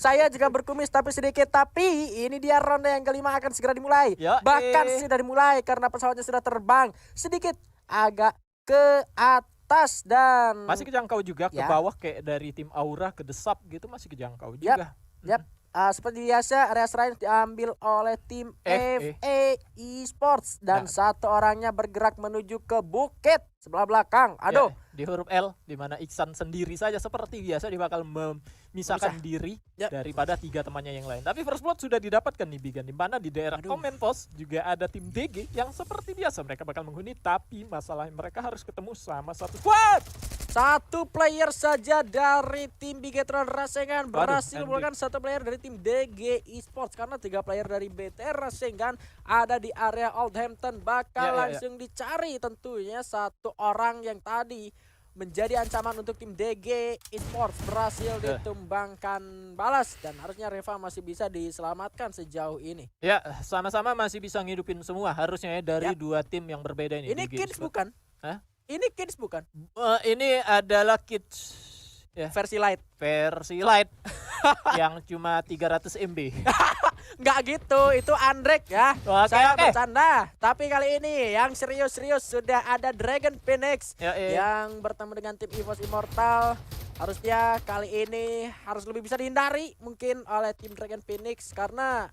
Saya juga berkumis tapi sedikit. Tapi ini dia ronde yang kelima akan segera dimulai. Bahkan sudah dimulai karena pesawatnya sudah terbang sedikit agak ke atas dan masih kejangkau juga ke bawah kayak dari tim Aura ke Desap gitu masih kejangkau juga. Seperti biasa area Shrine diambil oleh tim FA Esports dan satu orangnya bergerak menuju ke bukit sebelah belakang. Aduh, di huruf L di mana Iksan sendiri saja seperti biasa dia bakal memisahkan diri daripada 3 temannya yang lain. Tapi first blood sudah didapatkan nih Bigan, di mana di daerah comment post juga ada tim DG yang seperti biasa mereka bakal menghuni, tapi masalahnya mereka harus ketemu sama satu squad. Satu player saja dari tim Bigetron Rasengan berhasil mengeluarkan satu player dari tim DG Esports karena 3 player dari BTR Rasengan ada di area Oldhampton bakal langsung dicari tentunya satu orang yang tadi menjadi ancaman untuk tim DG Esports berhasil ditumbangkan balas dan harusnya Reva masih bisa diselamatkan sejauh ini. Ya, sama-sama masih bisa ngidupin semua harusnya ya dari 2 tim yang berbeda ini. Ini Kids bukan? Hah? Ini Kids bukan? Ini adalah Kids versi light. Versi light yang cuma 300 MB. Nggak gitu, itu Andrek ya. Saya bercanda. Tapi kali ini yang serius-serius sudah ada Dragon Phoenix yang bertemu dengan tim EVOS Immortal. Harusnya kali ini harus lebih bisa dihindari mungkin oleh tim Dragon Phoenix karena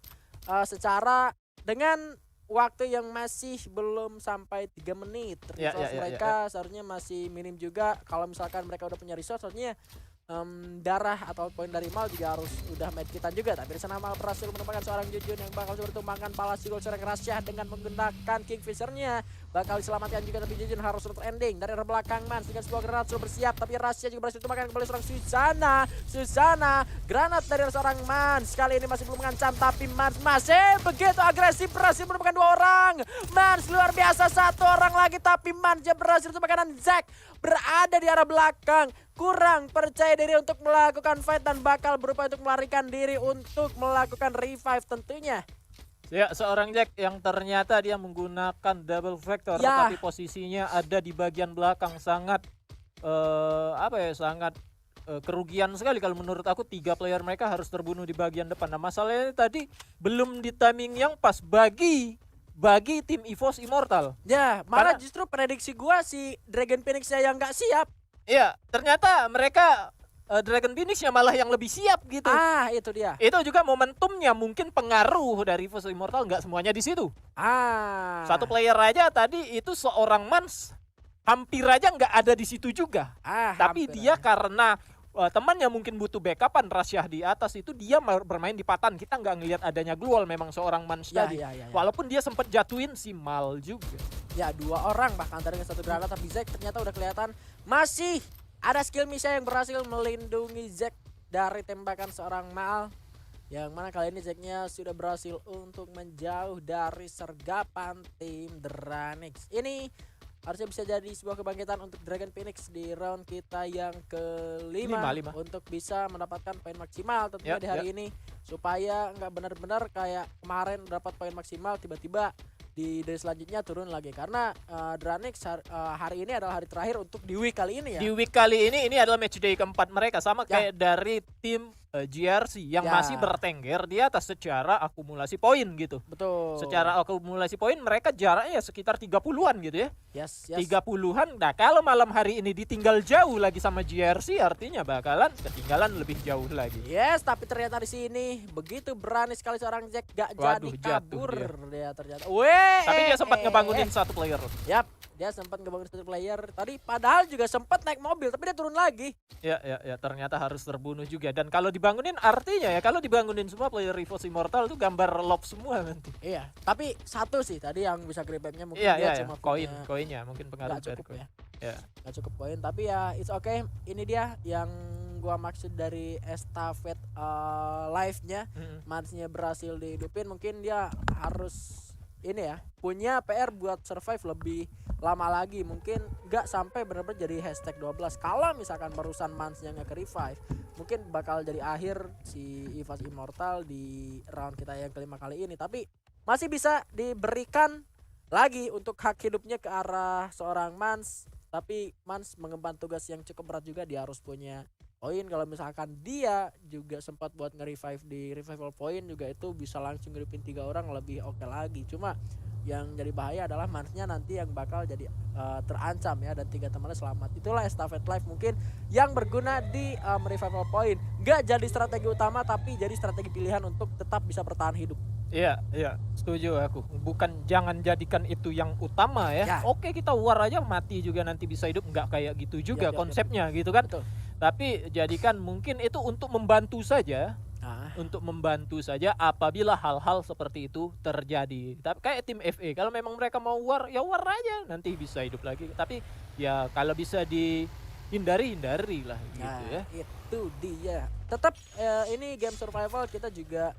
secara dengan waktu yang masih belum sampai 3 menit resource mereka seharusnya masih minim juga. Kalau misalkan mereka udah punya resource harusnya darah atau poin dari Mal juga harus udah medkitan juga. Tapi di sana Mal berhasil menemukan seorang Jujun yang bakal bertumbangkan Palasi Gold seorang Rasyah dengan menggunakan Kingfisher-nya. Bakal diselamatkan juga tapi Jujun harus root ending dari arah belakang Mans dengan sebuah granat sudah bersiap tapi Rasyah juga berhasil ditumbangkan kembali seorang Susana. Granat dari seorang Mans kali ini masih belum mengancam tapi Mans masih begitu agresif berhasil menemukan 2 orang. Mans luar biasa, 1 orang lagi tapi Mans berhasil ditumbangkan dan Zack berada di arah belakang. Kurang percaya diri untuk melakukan fight dan bakal berupaya untuk melarikan diri untuk melakukan revive tentunya. Ya, seorang Jack yang ternyata dia menggunakan double vector tapi posisinya ada di bagian belakang sangat sangat kerugian sekali kalau menurut aku. 3 player mereka harus terbunuh di bagian depan. Nah, masalahnya tadi belum di timing yang pas bagi tim EVOS Immortal. Ya, malah justru prediksi gua si Dragon Phoenix-nya yang nggak siap. Iya, ternyata mereka Dragon Phoenix-nya malah yang lebih siap gitu. Itu dia. Itu juga momentumnya mungkin pengaruh dari EVOS Immortal, nggak semuanya di situ. Satu player aja tadi itu seorang Mans hampir aja nggak ada di situ juga. Tapi dia karena temannya mungkin butuh backupan Rasyah di atas itu dia bermain di patan. Kita nggak ngelihat adanya Glual memang seorang Mans tadi. Walaupun dia sempat jatuhin si Mal juga. Ya, 2 orang bahkan dengan 1 granat tapi Zack ternyata udah kelihatan masih ada skill Misha yang berhasil melindungi Zack dari tembakan seorang Mal. Yang mana kali ini Zacknya sudah berhasil untuk menjauh dari sergapan tim Dranix. Ini harusnya bisa jadi sebuah kebangkitan untuk Dragon Phoenix di round kita yang kelima untuk bisa mendapatkan poin maksimal tentunya di hari ini. Supaya nggak benar-benar kayak kemarin dapat poin maksimal tiba-tiba di day selanjutnya turun lagi karena Dranix hari ini adalah hari terakhir untuk di week kali ini ya. Di week kali ini ada match day keempat mereka sama kayak dari tim GRC yang masih bertengger di atas secara akumulasi poin gitu. Betul. Secara akumulasi poin mereka jaraknya sekitar 30-an gitu ya. Yes. 30-an. Nah, kalau malam hari ini ditinggal jauh lagi sama GRC artinya bakalan ketinggalan lebih jauh lagi. Yes, tapi ternyata di sini begitu berani sekali seorang Zack gak jadi kabur dia ternyata. Tapi dia sempat ngebangunin satu player. Yap, dia sempat ngebangunin satu player. Tadi padahal juga sempat naik mobil tapi dia turun lagi. Ya, ternyata harus terbunuh juga. Dan kalau dibangunin artinya kalau dibangunin semua player EVOS Immortal tuh gambar love semua nanti. Iya, tapi satu sih tadi yang bisa grab-nya mungkin dia cuma koinnya mungkin pengaruh dari koin. Gak cukup koin tapi ya it's okay. Ini dia yang gua maksud dari estafet live-nya. Mansnya berhasil dihidupin, mungkin dia harus punya PR buat survive lebih lama lagi, mungkin nggak sampai benar-benar jadi hashtag 12. Kalau misalkan barusan Mansnya nggak ke revive, mungkin bakal jadi akhir si EVOS Immortal di round kita yang kelima kali ini. Tapi masih bisa diberikan lagi untuk hak hidupnya ke arah seorang Mans. Tapi Mans mengemban tugas yang cukup berat juga, dia harus punya Point kalau misalkan dia juga sempat buat nge-revive di revival point juga itu bisa langsung ngeripin 3 orang lebih oke lagi. Cuma yang jadi bahaya adalah Mansnya nanti yang bakal jadi terancam ya, dan 3 temannya selamat. Itulah Estafet Life mungkin yang berguna di revival point. Nggak jadi strategi utama tapi jadi strategi pilihan untuk tetap bisa bertahan hidup. Iya, setuju aku. Bukan jangan jadikan itu yang utama ya. Oke, kita war aja mati juga nanti bisa hidup, nggak kayak gitu juga konsepnya gitu kan. Betul. Tapi jadikan mungkin itu untuk membantu saja. Untuk membantu saja apabila hal-hal seperti itu terjadi. Tapi kayak tim FA, kalau memang mereka mau war, ya war aja, nanti bisa hidup lagi. Tapi ya kalau bisa hindari lah gitu ya. Itu dia. Tetap ini game survival, kita juga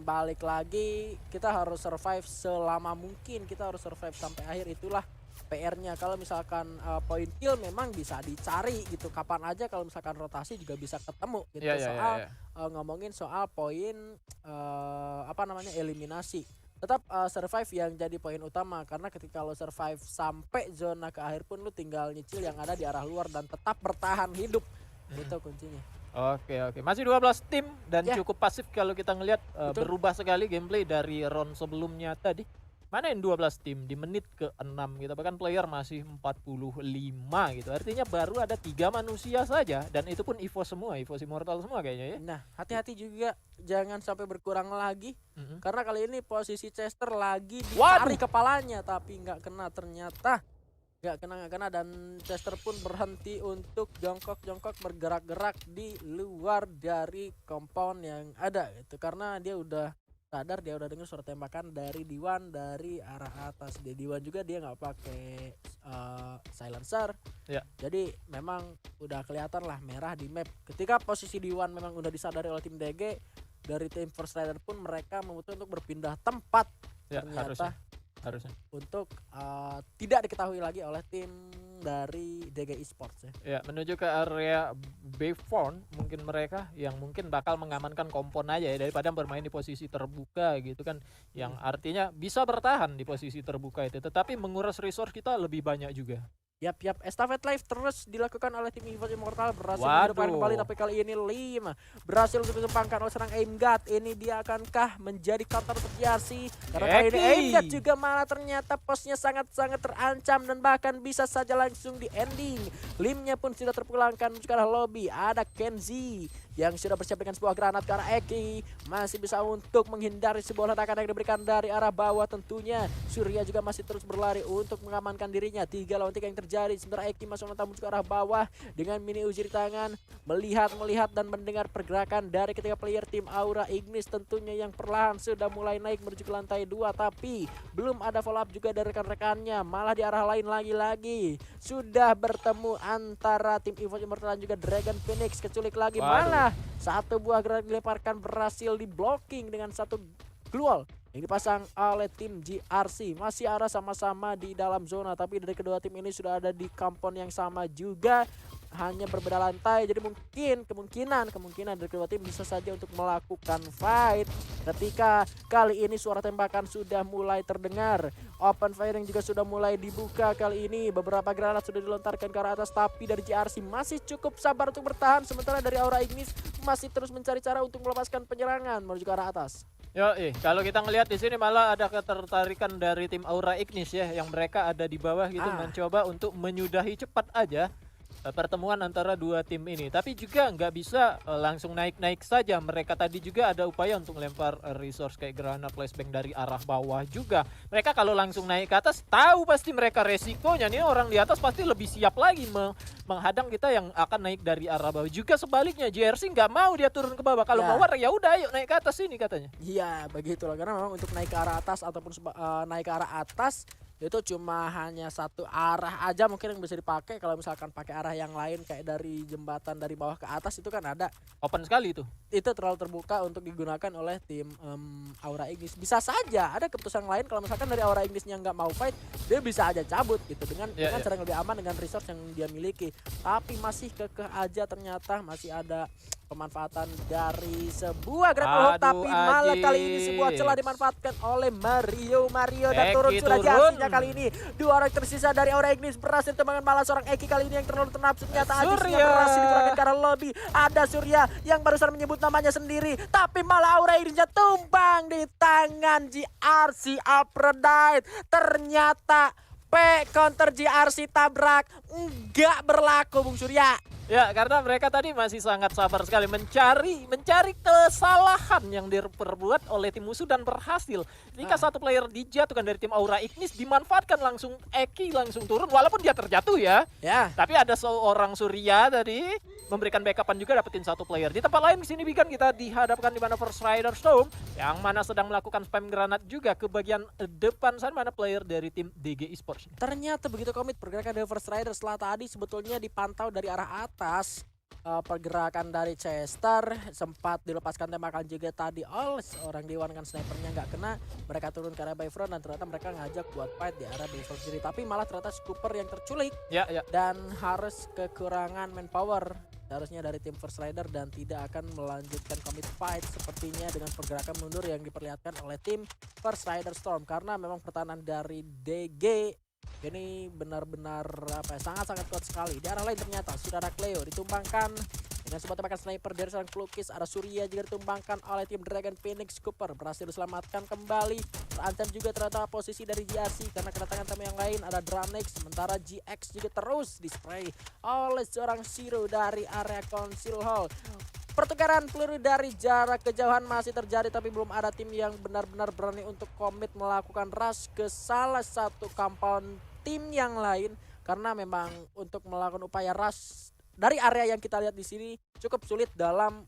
balik lagi, kita harus survive selama mungkin, kita harus survive sampai akhir, itulah PR-nya. Kalau misalkan point kill memang bisa dicari gitu kapan aja, kalau misalkan rotasi juga bisa ketemu gitu. Ngomongin soal poin eliminasi, tetap survive yang jadi poin utama, karena ketika lo survive sampai zona ke akhir pun lo tinggal nyicil yang ada di arah luar dan tetap bertahan hidup. Itu kuncinya. Oke. Masih 12 tim dan cukup pasif kalau kita ngelihat berubah sekali gameplay dari round sebelumnya tadi. Mana yang 12 tim di menit ke-6 gitu, bahkan player masih 45 gitu. Artinya baru ada 3 manusia saja, dan itu pun EVOS semua, EVOS Immortal semua kayaknya ya. Nah, hati-hati juga jangan sampai berkurang lagi. Karena kali ini posisi Chester lagi dicari kepalanya tapi nggak kena ternyata. Nggak kena, dan Chester pun berhenti untuk jongkok bergerak-gerak di luar dari compound yang ada gitu, karena dia udah sadar, dia udah dengar suara tembakan dari Diwan dari arah atas. Di Diwan juga dia nggak pakai silencer, jadi memang udah kelihatan lah merah di map. Ketika posisi Diwan memang udah disadari oleh tim DG, dari tim First Rider pun mereka memutuskan untuk berpindah tempat ternyata harusnya untuk tidak diketahui lagi oleh tim dari DG Esports ya. Menuju ke area B-Front mungkin mereka yang mungkin bakal mengamankan kompon aja ya, daripada bermain di posisi terbuka gitu kan, yang artinya bisa bertahan di posisi terbuka itu tetapi menguras resource kita lebih banyak juga. Yap, Estafet Life terus dilakukan oleh tim EVOS Immortal, berhasil menghidupkan kembali, tapi kali ini 5 berhasil untuk ditumpangkan oleh serang Aimgat. Ini dia akankah menjadi counter untuk JRC? Karena kali ini Aimgat juga malah ternyata posnya sangat-sangat terancam dan bahkan bisa saja langsung di ending. Limnya pun sudah terpulangkan menuju ke arah lobby. Ada Kenzi yang sudah bersiap dengan sebuah granat ke arah Eki, masih bisa untuk menghindari sebuah ledakan yang diberikan dari arah bawah tentunya. Surya juga masih terus berlari untuk mengamankan dirinya. 3 lawan 3 yang terjadi, sementara Eki masih menuju ke arah bawah dengan mini uji di tangan, melihat dan mendengar pergerakan dari ketiga player tim Aura Ignis tentunya yang perlahan sudah mulai naik menuju ke lantai 2, tapi belum ada follow up juga dari rekan-rekannya. Malah di arah lain lagi sudah bertemu antara tim EVOS Immortal dan juga Dragon Phoenix. Keculik lagi, malah satu buah granat dilemparkan berhasil di blocking dengan satu glual yang dipasang oleh tim JRC. Masih arah sama-sama di dalam zona, tapi dari kedua tim ini sudah ada di kampung yang sama juga, hanya berbeda lantai. Jadi kemungkinan dari kedua tim bisa saja untuk melakukan fight ketika kali ini suara tembakan sudah mulai terdengar. Open firing juga sudah mulai dibuka kali ini. Beberapa granat sudah dilontarkan ke arah atas, tapi dari JRC masih cukup sabar untuk bertahan, sementara dari Aura Ignis masih terus mencari cara untuk melepaskan penyerangan menuju ke arah atas. Kalau kita ngelihat di sini malah ada ketertarikan dari tim Aura Ignis ya, yang mereka ada di bawah gitu, mencoba untuk menyudahi cepat aja pertemuan antara dua tim ini. Tapi juga nggak bisa langsung naik-naik saja. Mereka tadi juga ada upaya untuk melempar resource kayak granat flashbang dari arah bawah juga. Mereka kalau langsung naik ke atas, tahu pasti mereka resikonya. Nih orang di atas pasti lebih siap lagi menghadang kita yang akan naik dari arah bawah. Juga sebaliknya, JRC nggak mau dia turun ke bawah. Kalau mau war ya udah ayo naik ke atas ini katanya. Iya, begitulah. Karena memang untuk naik ke arah atas ataupun naik ke arah atas itu cuma hanya satu arah aja mungkin yang bisa dipakai. Kalau misalkan pakai arah yang lain kayak dari jembatan dari bawah ke atas itu kan ada open sekali itu terlalu terbuka untuk digunakan oleh tim Aura Ignis. Bisa saja ada keputusan lain, kalau misalkan dari Aura Ignisnya nggak mau fight, dia bisa aja cabut gitu dengan cara yang lebih aman dengan resource yang dia miliki. Tapi masih kekeh aja, ternyata masih ada pemanfaatan dari sebuah grapple hook, tapi malah kali ini sebuah celah dimanfaatkan oleh Mario dan turun sudah jasinya kali ini. Dua orang tersisa dari Aura Ignis berhasil temangan, malah seorang Eki kali ini yang terlalu tenapsu, ternyata Agisnya berhasil dikurangkan karena lobby. Ada Surya yang barusan menyebut namanya sendiri, tapi malah Aura Ignisnya tumbang di tangan GRC Aphrodite. Ternyata counter GRC tabrak enggak berlaku, Bung Surya. Ya, karena mereka tadi masih sangat sabar sekali mencari kesalahan yang diperbuat oleh tim musuh dan berhasil. Ketika satu player dijatuhkan dari tim Aura Ignis, dimanfaatkan langsung Eki langsung turun walaupun dia terjatuh ya. Tapi ada seorang Surya tadi memberikan backupan juga dapetin satu player. Di tempat lain di sini Bigan kita dihadapkan di mana First Rider Storm yang mana sedang melakukan spam granat juga ke bagian depan sana, mana player dari tim DG Esports. Ternyata begitu komit pergerakan dari First Rider setelah tadi sebetulnya dipantau dari arah atas. Pergerakan dari Chester sempat dilepaskan tembakan juga tadi oleh seorang Dewan, kan snipernya nggak kena. Mereka turun ke arah Bayfront dan ternyata mereka ngajak buat fight di arah Bayfront sendiri, tapi malah ternyata Scooper yang terculik dan harus kekurangan manpower harusnya dari tim First Rider dan tidak akan melanjutkan commit fight sepertinya dengan pergerakan mundur yang diperlihatkan oleh tim First Rider Storm, karena memang pertahanan dari DG ini benar-benar sangat-sangat kuat sekali. Di arah lain ternyata sudah ada Cleo ditumbangkan dengan sebuah tembakan sniper dari seorang Klukis. Ada Surya juga ditumbangkan oleh tim Dragon Phoenix. Cooper berhasil diselamatkan kembali. Terancam juga ternyata posisi dari GRC karena kedatangan tamu yang lain. Ada Dranex, sementara GX juga terus dispray oleh seorang Zero dari area Council Hall. Pertukaran peluru dari jarak kejauhan masih terjadi, tapi belum ada tim yang benar-benar berani untuk komit melakukan rush ke salah satu compound tim yang lain, karena memang untuk melakukan upaya rush dari area yang kita lihat di sini cukup sulit dalam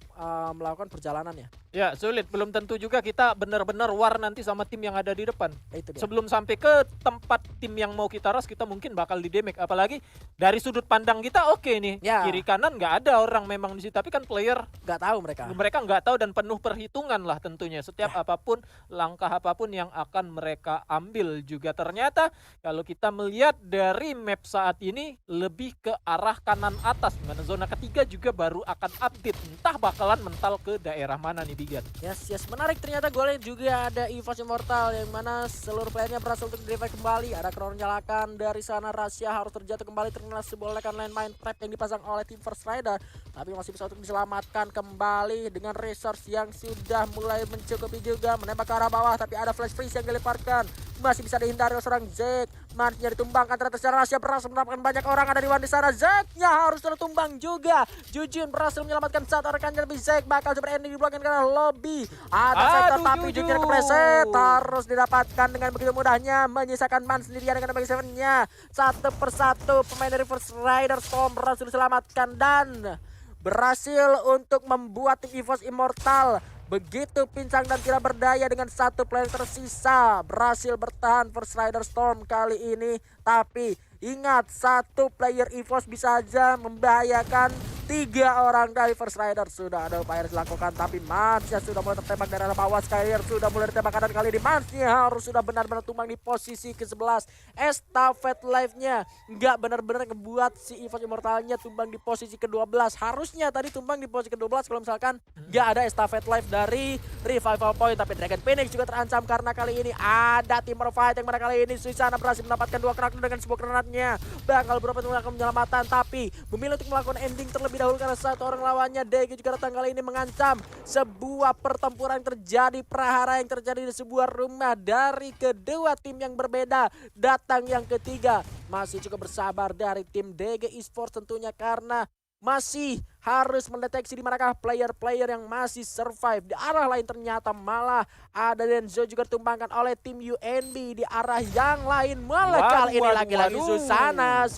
melakukan perjalanannya. Ya, sulit. Belum tentu juga kita benar-benar war nanti sama tim yang ada di depan. Itu dia. Sebelum sampai ke tempat tim yang mau kita rush, kita mungkin bakal di damage. Apalagi dari sudut pandang kita oke nih. Kiri kanan nggak ada orang memang di situ. Tapi kan player nggak tahu mereka. Mereka nggak tahu dan penuh perhitungan lah tentunya. Setiap apapun, langkah apapun yang akan mereka ambil juga. Ternyata kalau kita melihat dari map saat ini lebih ke arah kanan atas. Dimana zona ketiga juga baru akan update. Entah bakalan mental ke daerah mana nih Bigan. Yes, menarik ternyata golnya juga ada EVOS Immortal yang mana seluruh playernya berhasil untuk di-revive kembali. Ada crown nyalakan dari sana, Rasya harus terjatuh kembali terkena sebuah lekan landmine trap yang dipasang oleh tim First Rider, tapi masih bisa untuk diselamatkan kembali dengan resource yang sudah mulai mencukupi juga. Menembak ke arah bawah tapi ada flash freeze yang dilemparkan, masih bisa dihindari oleh seorang Zek. Mansnya ditumbangkan ternyata secara Rasya berhasil mendapatkan banyak orang ada di di sana. Zeknya harus tertumbang juga. Jujun berhasil menyelamatkan satu rekannya, tapi Zek bakal coba ending di belakang karena lobby. Ada sektor tapi Jujun kepleset, harus didapatkan dengan begitu mudahnya, menyisakan Man sendirian dengan bagi sevennya. Satu persatu pemain dari First Rider Storm berhasil diselamatkan dan berhasil untuk membuat tim EVOS Immortal begitu pincang dan tidak berdaya dengan satu player tersisa. Berhasil bertahan First Rider Storm kali ini, tapi ingat satu player EVOS bisa saja membahayakan 3 orang dari First Rider. Sudah ada upaya dilakukan tapi Mansnya sudah mulai tertembak dari arah bawah. Skyler sudah mulai ditembakkan dan kali ini Mansnya harus sudah benar-benar tumbang di posisi ke-11. Estafet live-nya nggak benar-benar membuat si EVOS Immortalnya tumbang di posisi ke-12. Harusnya tadi tumbang di posisi ke-12 kalau misalkan nggak ada estafet live dari Revival Point. Tapi Dragon Phoenix juga terancam karena kali ini ada Timber Fight yang mana kali ini Susana berhasil mendapatkan 2 karakter dengan sebuah granatnya. Bakal berapa melakukan penyelamatan tapi memilih untuk melakukan ending terlebih dahulu karena satu orang lawannya. DG juga datang kali ini mengancam sebuah pertempuran yang terjadi, prahara yang terjadi di sebuah rumah dari kedua tim yang berbeda. Datang yang ketiga masih cukup bersabar dari tim DG Esports tentunya, karena masih harus mendeteksi di manakah player-player yang masih survive. Di arah lain ternyata malah ada Denzo juga tumbangkan oleh tim UNB. Di arah yang lain malah kali ini lagi-lagi Susana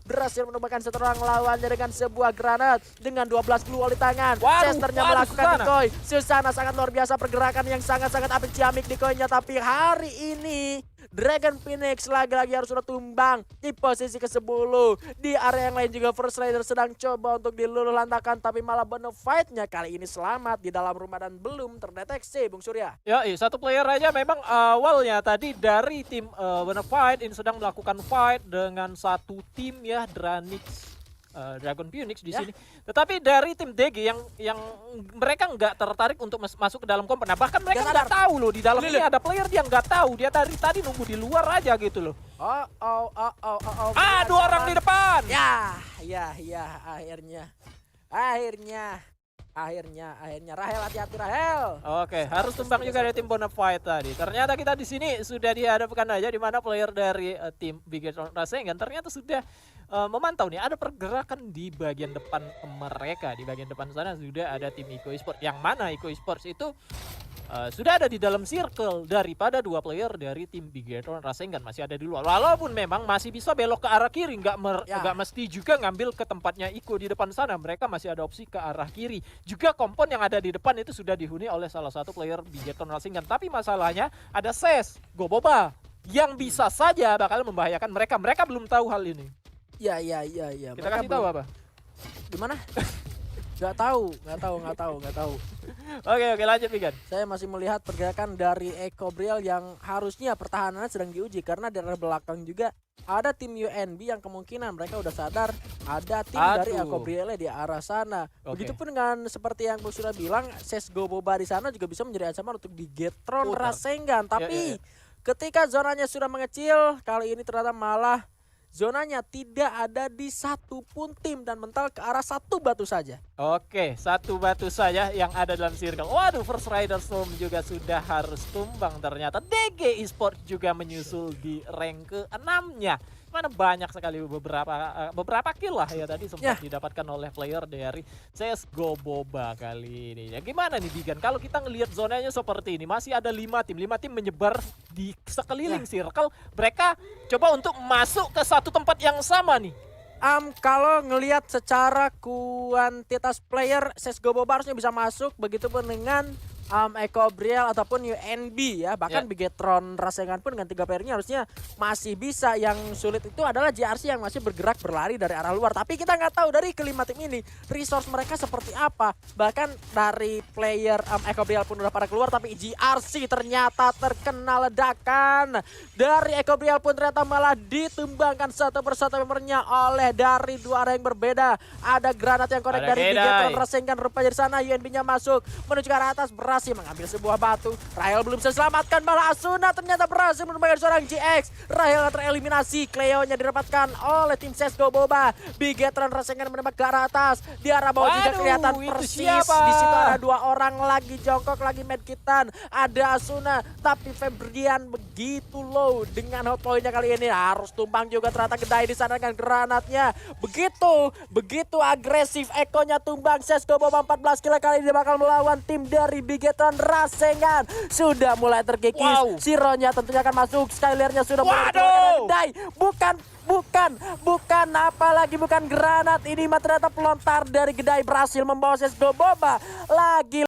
berhasil menumbangkan satu orang lawannya dengan sebuah granat dengan 12 glue di tangan. Chesternya melakukan decoy. Susana sangat luar biasa, pergerakan yang sangat-sangat apik ciamik decoynya, tapi hari ini Dragon Phoenix lagi-lagi harus sudah tumbang di posisi ke-10. Di area yang lain juga First Rider sedang coba untuk diluluh lantakan, tapi malah Bonafide-nya kali ini selamat di dalam rumah dan belum terdeteksi, Bung Surya. Ya, satu player aja memang awalnya tadi dari tim Bonafide ini sedang melakukan fight dengan satu tim ya, Dranix Dragon Phoenix di sini. Tetapi dari tim DG yang mereka nggak tertarik untuk masuk ke dalam kompen. Nah, bahkan mereka nggak tahu loh di dalam ini ada player dia nggak tahu. Dia dari tadi nunggu di luar aja gitu loh. Dua orang di depan. Akhirnya Rahel, hati-hati Rahel. Oke, harus tumbang juga dari tim Bonafide tadi. Ternyata kita di sini sudah dihadapkan aja di mana player dari tim Bigetron Rasengan ternyata sudah memantau nih ada pergerakan di bagian depan mereka. Di bagian depan sana sudah ada tim Iko Esports. Yang mana Iko Esports itu sudah ada di dalam circle daripada dua player dari tim Bigetron Rasengan masih ada di luar. Walaupun memang masih bisa belok ke arah kiri, nggak mesti juga ngambil ke tempatnya Iko di depan sana. Mereka masih ada opsi ke arah kiri. Juga kompon yang ada di depan itu sudah dihuni oleh salah satu player Bigetron Rasengan. Tapi masalahnya ada Ses, Goboba yang bisa saja bakal membahayakan mereka. Mereka belum tahu hal ini. Iya. Kita kasih tahu apa? Gimana? Nggak tahu. Oke, lanjut Bigan. Saya masih melihat pergerakan dari Eko Briel yang harusnya pertahanannya sedang diuji karena dari belakang juga ada tim UNB yang kemungkinan mereka udah sadar ada tim dari Eko Briel di arah sana. Begitupun dengan seperti yang Bos sudah bilang, Ses Goboba di sana juga bisa menjadi ancaman untuk Bigetron Rasengan. Tapi ketika zonanya sudah mengecil, kali ini ternyata malah zonanya tidak ada di satu pun tim dan mental ke arah satu batu saja. Oke, satu batu saja yang ada dalam circle. Waduh, First Rider Storm juga sudah harus tumbang ternyata. DG Esports juga menyusul di rank ke-6-nya. Mana banyak sekali beberapa kill lah ya tadi sempat didapatkan oleh player dari CSGO Boba kali ini. Ya gimana nih Bigan? Kalau kita ngelihat zonanya seperti ini, masih ada 5 tim menyebar di sekeliling circle. Mereka coba untuk masuk ke satu tempat yang sama nih. Kalau ngelihat secara kuantitas player, CSGO Boba harusnya bisa masuk, begitupun dengan Eko Briel ataupun UNB ya, bahkan Bigetron Rasengan pun dengan 3 playernya harusnya masih bisa. Yang sulit itu adalah JRC yang masih bergerak berlari dari arah luar. Tapi kita nggak tahu dari kelima tim ini resource mereka seperti apa. Bahkan dari player Eko Briel pun udah pada keluar, tapi JRC ternyata terkena ledakan. Dari Eko Briel pun ternyata malah ditumbangkan satu persatu membernya oleh dari dua arah yang berbeda. Ada granat yang connect dari Bigetron Rasengan, rupanya di sana UNB-nya masuk menuju ke arah atas, berhasil mengambil sebuah batu. Rahel belum bisa selamatkan, malah Asuna ternyata berhasil menemukan seorang GX. Rahel tereliminasi, Cleo-nya didapatkan oleh tim CSGO Boba. Bigetron Rasengan menembak ke arah atas, di arah bawah juga kelihatan persis. Di situ ada 2 orang lagi jongkok, lagi medkitan. Ada Asuna, tapi Febrian begitu low dengan hotpoint-nya kali ini. Harus tumbang juga ternyata Gedai di sana dengan granatnya. Begitu agresif Eko-nya tumbang. CSGO Boba 14 kill kali ini bakal melawan tim dari Bigetron Rasengan. Sudah mulai terkikis. Sironya tentunya akan masuk. Skylernya sudah mulai Gedai. Bukan apalagi bukan granat. Ini ternyata pelontar dari Gedai berhasil membawa CSGO Boba lagi